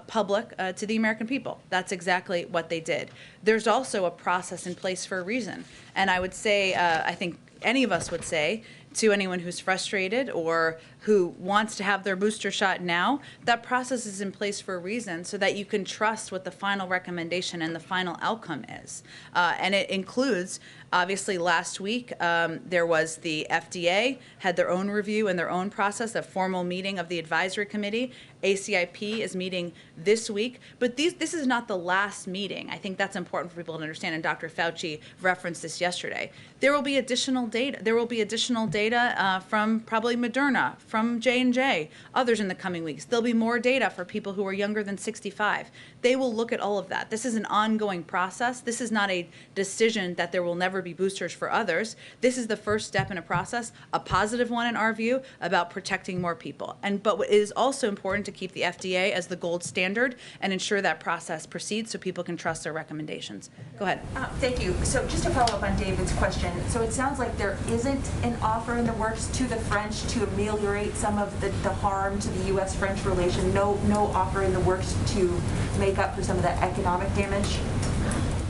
public to the American people. That's exactly what they did. There's also a process in place for a reason. And I would say, I think any of us would say, to anyone who's frustrated or who wants to have their booster shot now, that process is in place for a reason so that you can trust what the final recommendation and the final outcome is. And it includes, obviously, last week, there was the FDA had their own review and their own process, a formal meeting of the advisory committee. ACIP is meeting this week, but this is not the last meeting. I think that's important for people to understand, and Dr. Fauci referenced this yesterday. There will be additional data. There will be additional data from probably Moderna, from J&J, others in the coming weeks. There'll be more data for people who are younger than 65. They will look at all of that. This is an ongoing process. This is not a decision that there will never be boosters for others. This is the first step in a process, a positive one in our view, about protecting more people. But it is also important to keep the FDA as the gold standard and ensure that process proceeds so people can trust their recommendations. Go ahead. Thank you. So just to follow up on David's question, so it sounds like there isn't an offer in the works to the French to ameliorate some of the harm to the U.S.-French relation. No offer in the works to make up for some of the economic damage.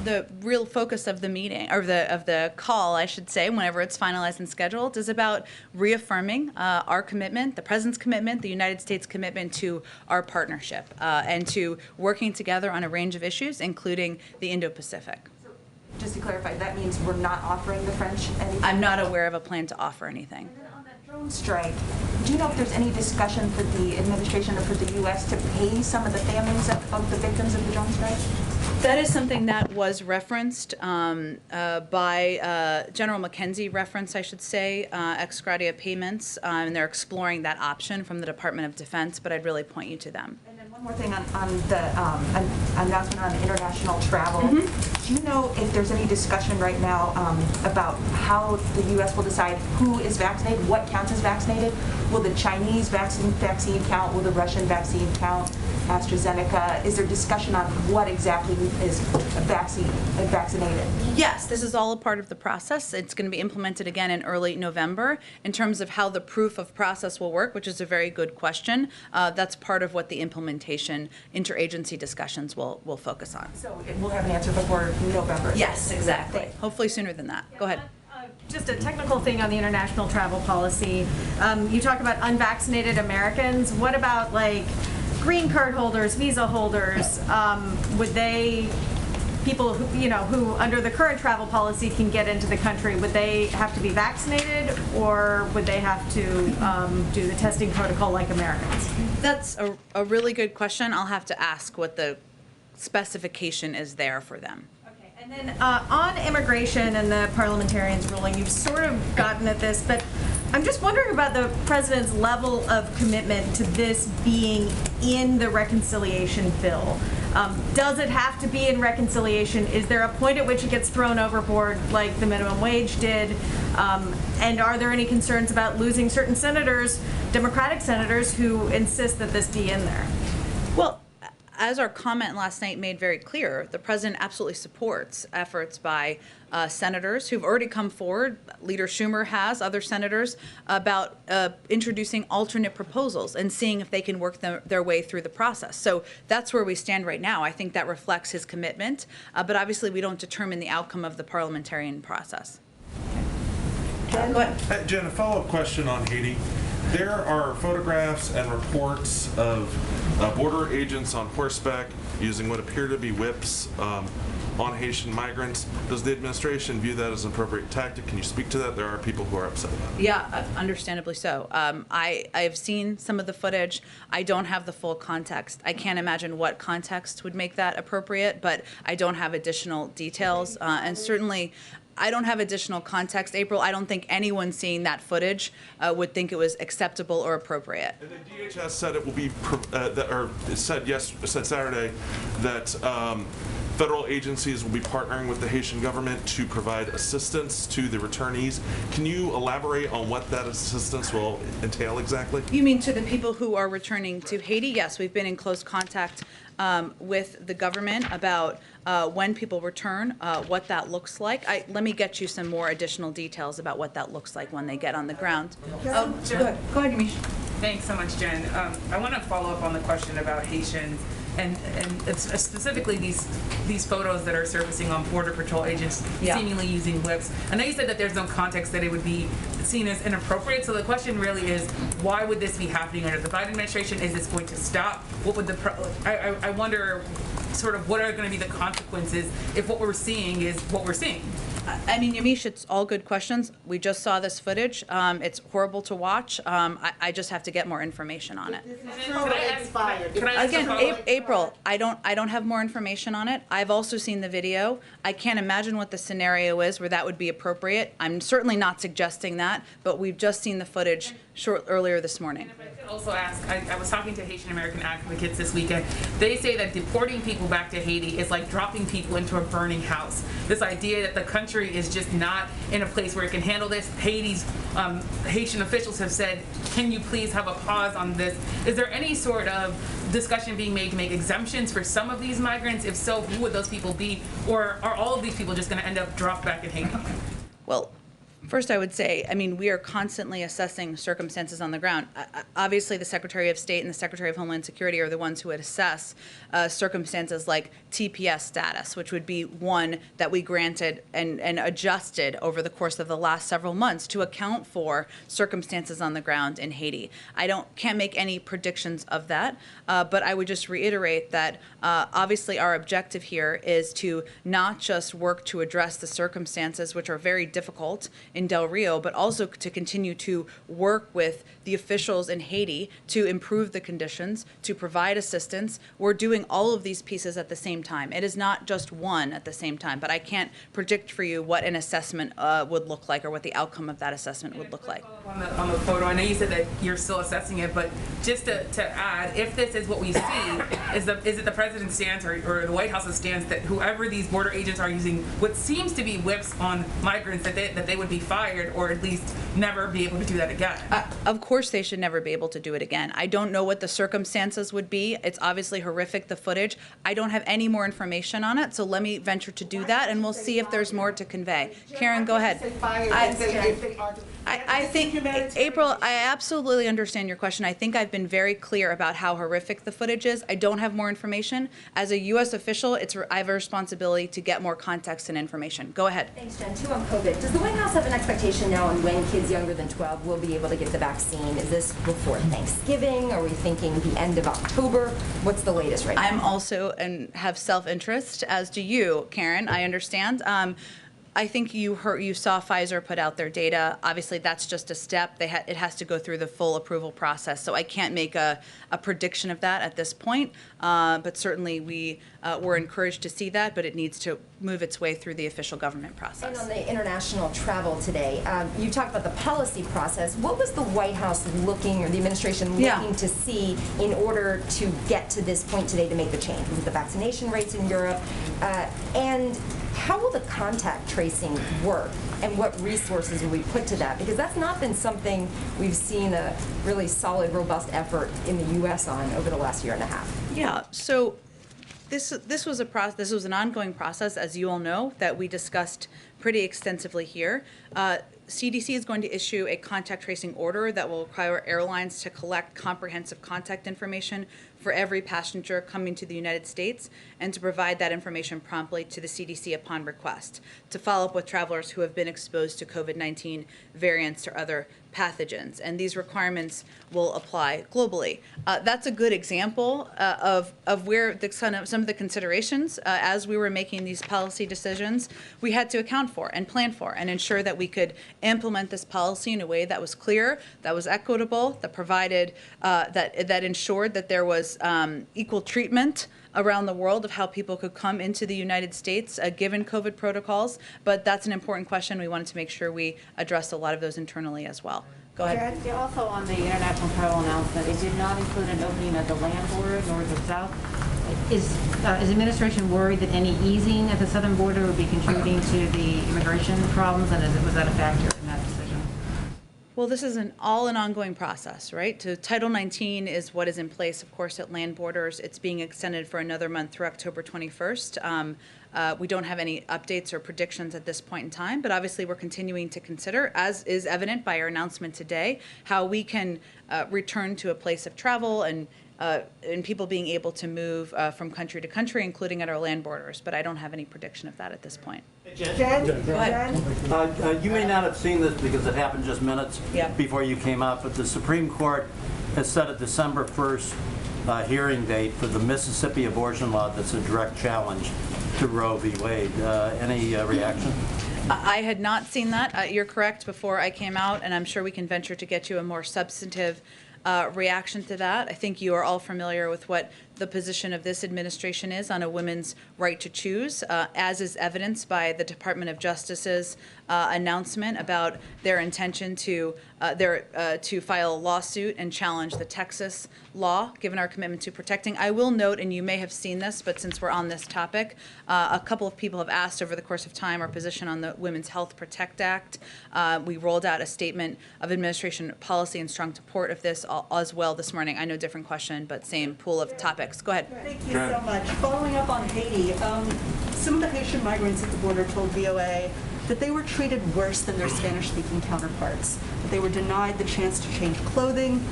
The real focus of the meeting, or of the call, I should say, whenever it's finalized and scheduled, is about reaffirming our commitment, the President's commitment, the United States' commitment to our partnership, and to working together on a range of issues, including the Indo-Pacific. So, just to clarify, that means we're not offering the French anything? I'm not aware of a plan to offer anything. And then on that drone strike, do you know if there's any discussion for the administration or for the U.S. to pay some of the families of the victims of the drone strike? That is something that was referenced by General McKenzie, I should say, ex gratia payments, and they're exploring that option from the Department of Defense, but I'd really point you to them. And then one more thing on the announcement on international travel. Do you know if there's any discussion right now about how the U.S. will decide who is vaccinated, what counts as vaccinated? Will the Chinese vaccine count? Will the Russian vaccine count? AstraZeneca? Is there discussion on what exactly is vaccinated? Yes, this is all a part of the process. It's going to be implemented again in early November. In terms of how the proof of process will work, which is a very good question, that's part of what the implementation interagency discussions will focus on. So we'll have an answer before November? Yes, exactly. Hopefully sooner than that. Go ahead. Just a technical thing on the international travel policy. You talk about unvaccinated Americans. What about like green card holders, visa holders? Would they, people who under the current travel policy can get into the country, would they have to be vaccinated, or would they have to do the testing protocol like Americans? That's a really good question. I'll have to ask what the specification is there for them. And then on immigration and the parliamentarians' ruling, you've sort of gotten at this, but I'm just wondering about the president's level of commitment to this being in the reconciliation bill. Does it have to be in reconciliation? Is there a point at which it gets thrown overboard like the minimum wage did? And are there any concerns about losing certain senators, Democratic senators, who insist that this be in there? Well, as our comment last night made very clear, the president absolutely supports efforts by senators who've already come forward. Leader Schumer has, other senators, about introducing alternate proposals and seeing if they can work their way through the process. So that's where we stand right now. I think that reflects his commitment, but obviously we don't determine the outcome of the parliamentarian process. Jen? Go ahead. Jen, a follow-up question on Haiti. There are photographs and reports of border agents on horseback using what appear to be whips on Haitian migrants. Does the administration view that as an appropriate tactic? Can you speak to that? There are people who are upset about it. Yeah, understandably so. I've seen some of the footage. I don't have the full context. I can't imagine what context would make that appropriate, but I don't have additional details. And certainly, I don't have additional context, April. I don't think anyone seeing that footage would think it was acceptable or appropriate. And then DHS said it will be, said Saturday that federal agencies will be partnering with the Haitian government to provide assistance to the returnees. Can you elaborate on what that assistance will entail exactly? You mean to the people who are returning to Haiti? Yes, we've been in close contact with the government about when people return, what that looks like. Let me get you some more additional details about what that looks like when they get on the ground. Go ahead, Yamiche. Thanks so much, Jen. I want to follow up on the question about Haitians. and it's specifically these photos that are surfacing on Border Patrol agents seemingly using whips. I know you said that there's no context that it would be seen as inappropriate, so the question really is, why would this be happening under the Biden administration? Is this going to stop? What would I wonder sort of what are going to be the consequences if what we're seeing is what we're seeing? I mean, Yamiche, it's all good questions. We just saw this footage. It's horrible to watch. I just have to get more information on it. Again, April, I don't have more information on it. I've also seen the video. I can't imagine what the scenario is where that would be appropriate. I'm certainly not suggesting that, but we've just seen the footage earlier this morning. Also ask, I was talking to Haitian American advocates this weekend. They say that deporting people back to Haiti is like dropping people into a burning house. This idea that the country is just not in a place where it can handle this. Haitian officials have said, can you please have a pause on this? Is there any sort of discussion being made to make exemptions for some of these migrants? If so, who would those people be? Or are all of these people just going to end up dropped back in Haiti? Well, first, I would say, I mean, we are constantly assessing circumstances on the ground. Obviously, the Secretary of State and the Secretary of Homeland Security are the ones who would assess circumstances like TPS status, which would be one that we granted and adjusted over the course of the last several months to account for circumstances on the ground in Haiti. Can't make any predictions of that, but I would just reiterate that obviously our objective here is to not just work to address the circumstances, which are very difficult in Del Rio, but also to continue to work with the officials in Haiti to improve the conditions, to provide assistance. We're doing all of these pieces at the same time. It is not just one at the same time, but I can't predict for you what an assessment would look like or what the outcome of that assessment would look like. On the photo, I know you said that you're still assessing it, but just to add, if this is what we see, is it the president's stance or the White House's stance that whoever these border agents are using what seems to be whips on migrants, that they would be fired or at least never be able to do that again? Of course they should never be able to do it again. I don't know what the circumstances would be. It's obviously horrific, the footage. I don't have any more information on it, so let me venture to do that, and we'll see if there's more to convey. Karen, go ahead. I think, April, I absolutely understand your question. I think I've been very clear about how horrific the footage is. I don't have more information. As a U.S. official, I have a responsibility to get more context and information. Go ahead. Thanks, Jen. Two on COVID. Does the White House have an expectation now on when kids younger than 12 will be able to get the vaccine? Is this before Thanksgiving? Are we thinking the end of October? What's the latest right now? I'm also and have self-interest, as do you, Karen. I understand. I think you saw Pfizer put out their data. Obviously, that's just a step. It has to go through the full approval process. So I can't make a prediction of that at this point. But certainly we're encouraged to see that, but it needs to move its way through the official government process. And on the international travel today, you talked about the policy process. What was the White House looking, or the administration looking to see in order to get to this point today to make the change? Was it the vaccination rates in Europe? And how will the contact tracing work, and what resources will we put to that? Because that's not been something we've seen a really solid, robust effort in the U.S. on over the last year and a half. Yeah, so this was an ongoing process, as you all know, that we discussed pretty extensively here. CDC is going to issue a contact tracing order that will require airlines to collect comprehensive contact information for every passenger coming to the United States and to provide that information promptly to the CDC upon request, to follow up with travelers who have been exposed to COVID-19 variants or other pathogens. And these requirements will apply globally. That's a good example of where some of the considerations as we were making these policy decisions we had to account for and plan for and ensure that we could implement this policy in a way that was clear, that was equitable, that provided, that ensured that there was equal treatment around the world of how people could come into the United States given COVID protocols. But that's an important question. We wanted to make sure we addressed a lot of those internally as well. Go ahead. Yeah, also on the international travel announcement, it did not include an opening of the land border north or south. Is administration worried that any easing at the southern border would be contributing to the immigration problems, and was that a factor in that decision? Well, this is an ongoing process, right? So Title 19 is what is in place, of course, at land borders. It's being extended for another month through October 21st. We don't have any updates or predictions at this point in time, but obviously we're continuing to consider, as is evident by our announcement today, how we can return to a place of travel and people being able to move from country to country, including at our land borders. But I don't have any prediction of that at this point. Jen? Go ahead. You may not have seen this because it happened just minutes before you came out, but the Supreme Court has set a December 1st hearing date for the Mississippi abortion law that's a direct challenge to Roe v. Wade. Any reaction? I had not seen that. You're correct before I came out, and I'm sure we can venture to get you a more substantive reaction to that. I think you are all familiar with what the position of this administration is on a woman's right to choose, as is evidenced by the Department of Justice's announcement about their intention to file a lawsuit and challenge the Texas law, given our commitment to protecting. I will note, and you may have seen this, but since we're on this topic, a couple of people have asked over the course of time our position on the Women's Health Protect Act. We rolled out a statement of administration policy and strong support of this as well this morning. I know, different question, but same pool of topics. Go ahead. Thank you so much. Following up on Haiti, some of the Haitian migrants at the border told VOA that they were treated worse than their Spanish-speaking counterparts, that they were denied the chance to change clothing,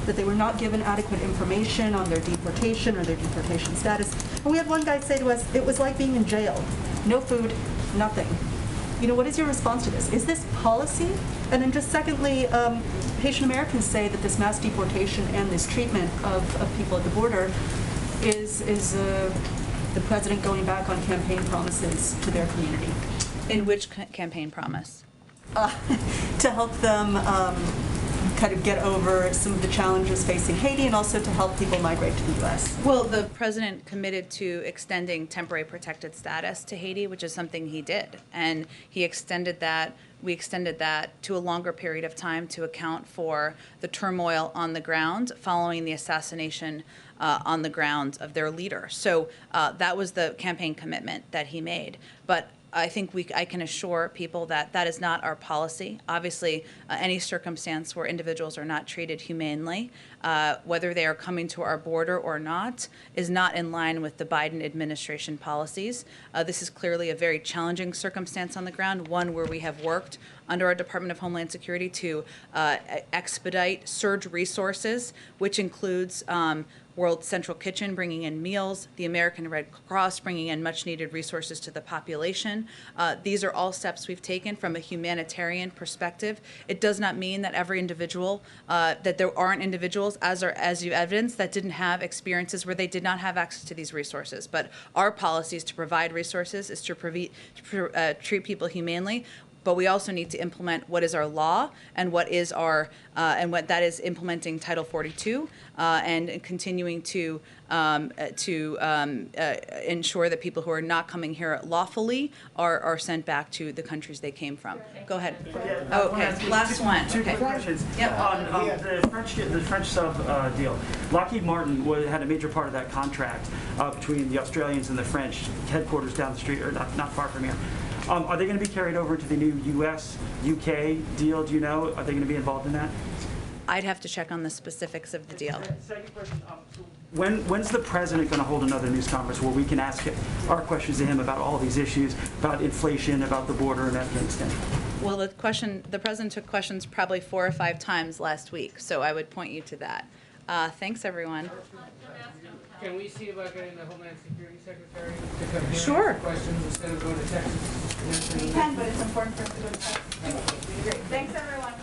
that they were not given adequate information on their deportation or their deportation status. And we had one guy say to us, it was like being in jail. No food, nothing. You know, what is your response to this? Is this policy? And then just secondly, Haitian Americans say that this mass deportation and this treatment of people at the border is the president going back on campaign promises to their community. In which campaign promise? To help them kind of get over some of the challenges facing Haiti, and also to help people migrate to the U.S. Well, the president committed to extending temporary protected status to Haiti, which is something he did. And he extended that, we extended that to a longer period of time to account for the turmoil on the ground following the assassination on the ground of their leader. So that was the campaign commitment that he made. But I think I can assure people that that is not our policy. Obviously, any circumstance where individuals are not treated humanely, whether they are coming to our border or not, is not in line with the Biden administration policies. This is clearly a very challenging circumstance on the ground, one where we have worked under our Department of Homeland Security to expedite surge resources, which includes World Central Kitchen bringing in meals, the American Red Cross bringing in much needed resources to the population. These are all steps we've taken from a humanitarian perspective. It does not mean that every individual, that there aren't individuals, as you evidenced, that didn't have experiences where they did not have access to these resources. But our policy is to provide resources, is to treat people humanely. But we also need to implement what is our law and what is our what that is implementing Title 42 and continuing to ensure that people who are not coming here lawfully are sent back to the countries they came from. Go ahead. Oh, okay, last one. Two quick questions. Yep. On the French sub deal. Lockheed Martin had a major part of that contract between the Australians and the French headquarters down the street, or not far from here. Are they going to be carried over to the new U.S.-UK deal? Do you know? Are they going to be involved in that? I'd have to check on the specifics of the deal. Second question, when's the president going to hold another news conference where we can ask our questions to him about all these issues, about inflation, about the border in Afghanistan? Well, the president took questions probably 4 or 5 times last week, so I would point you to that. Thanks, everyone. Can we see about getting the Homeland Security Secretary to come here Sure. and answer questions instead of going to Texas? We can, but it's important for us to go to Texas. Great. Thanks, everyone.